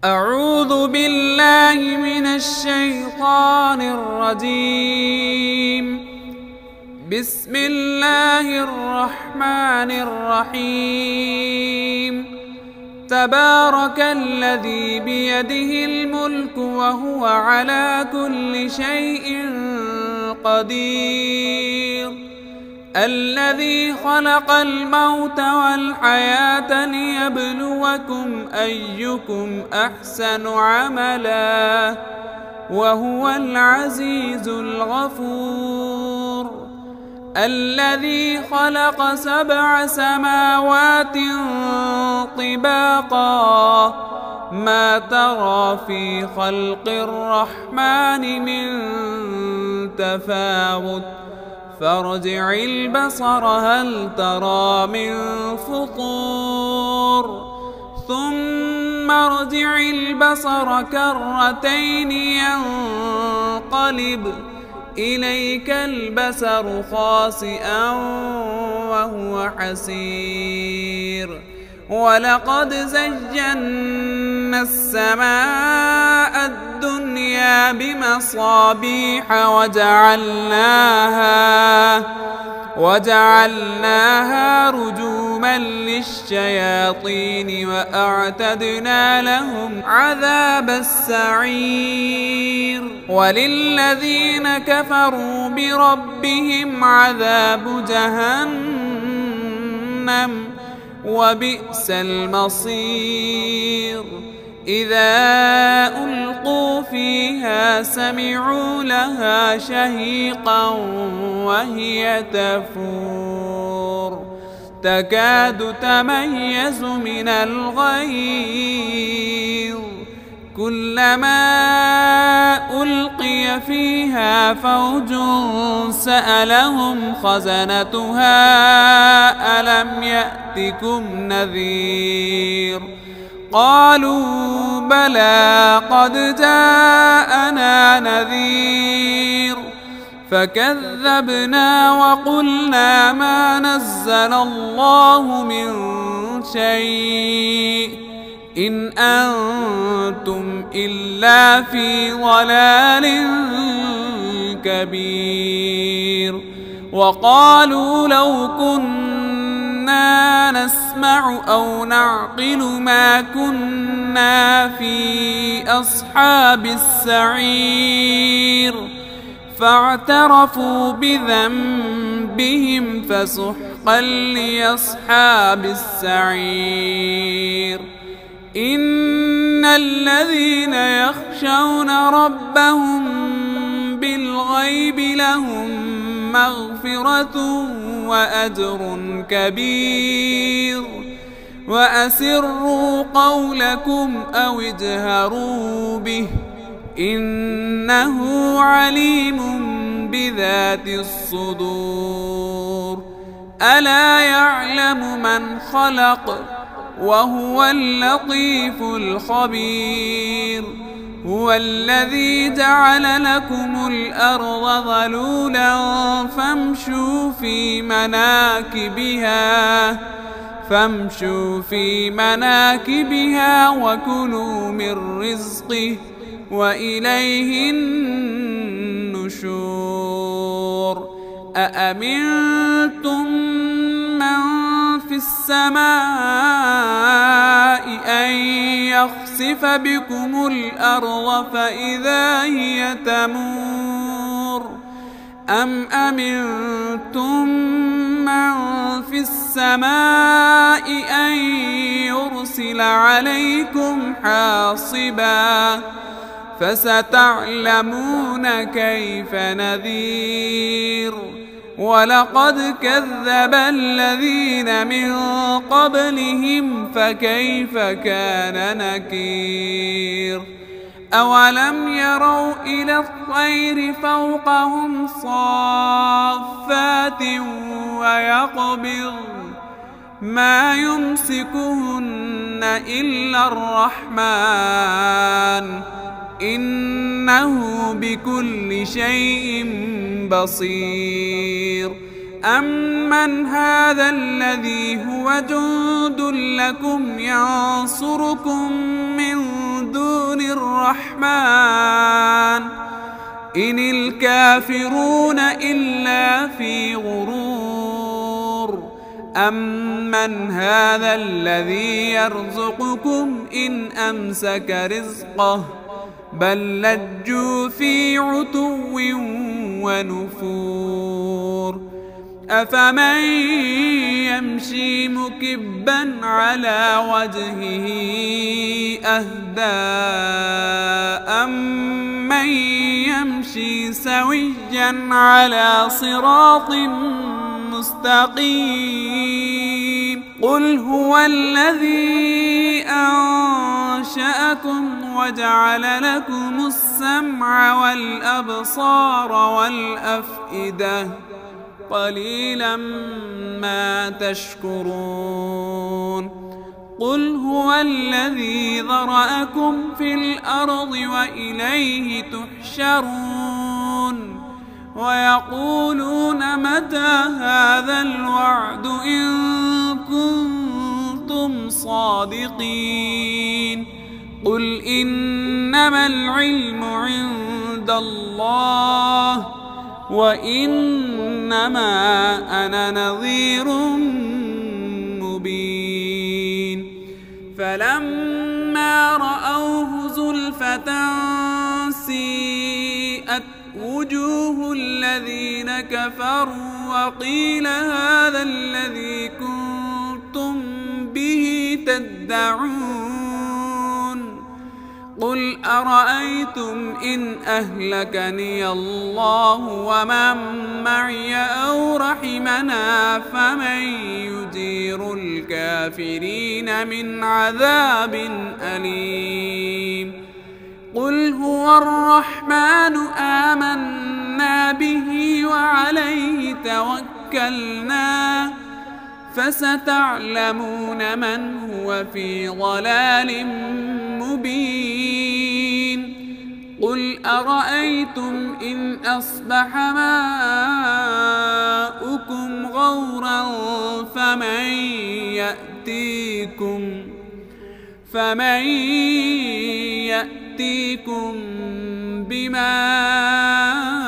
أعوذ بالله من الشيطان الرجيم. بسم الله الرحمن الرحيم. تبارك الذي بيده الملك وهو على كل شيء قدير. الذي خلق الموت والحياة ليبلوكم أيكم أحسن عملا وهو العزيز الغفور. الذي خلق 7 سماوات طباقا ما ترى في خلق الرحمن من تفاوت فارجع البصر هل ترى من فطور ثم ارجع البصر كرتين ينقلب إليك البصر خاسئا وهو حسير. ولقد زينا السماء الدنيا بمصابيح وجعلناها رجوما للشياطين وأعتدنا لهم عذاب السعير. وللذين كفروا بربهم عذاب جهنم وبئس المصير. إذا ألقوا فيها سمعوا لها شهيقا وهي تفور تكاد تميز من الغيظ. كلما ألقي فيها فوج سألهم خزنتها ألم يأتكم نذير قالوا بلى قد جاءنا نذير فكذبنا وقلنا ما نزل الله من شيء إن أنتم إلا في ضلال كبير. وقالوا لو كنا نسمع أو نعقل ما كنا في أصحاب السعير فاعترفوا بذنبهم فسحقا لأصحاب السعير. إن الذين يخشون ربهم بالغيب لهم مغفرة وأجر كبير. وأسروا قولكم أو اجهروا به إنه عليم بذات الصدور. ألا يعلم من خلق وهو اللطيف الخبير. هو الذي جعل لكم الأرض ذلولا فامشوا في مناكبها وكلوا من رزقه وإليه النشور. أأمنتم من في السماء أن يخسف بكم الأرض فإذا هي تمور أم أمنتم من في السماء أن يرسل عليكم حاصبا فستعلمون كيف نذير. ولقد كذب الذين من قبلهم فكيف كان نكير. أولم يروا إلى الطير فوقهم صافات ويقبض ما يمسكهن إلا الرحمن إنه بكل شيء بصير. أمن هذا الذي هو جند لكم ينصركم من الرحمن إن الكافرون إلا في غرور أمن هذا الذي يرزقكم إن أمسك رزقه بل لجوا في عتو ونفور أفمن يمشي مكبا على وجهه أهدى أمن يمشي سويا على صراط مستقيم قل هو الذي أنشأكم وجعل لكم السمع والأبصار والأفئدة قليلا ما تشكرون قل هو الذي ذرأكم في الأرض وإليه تحشرون ويقولون متى هذا الوعد إن كنتم صادقين قل إنما العلم عند الله وإنما أنا نذير مبين فلما رأوه زلفة سيئت وجوه الذين كفروا وقيل هذا الذي كنتم به تدعون قل أرأيتم إن أهلكني الله ومن معي أو رحمنا فمن يجير الكافرين من عذاب أليم قل هو الرحمن آمنا به وعليه توكلنا فستعلمون من هو في ضلال مبين قل أرأيتم إن أصبح ماؤكم غورا فمن يأتيكم بماء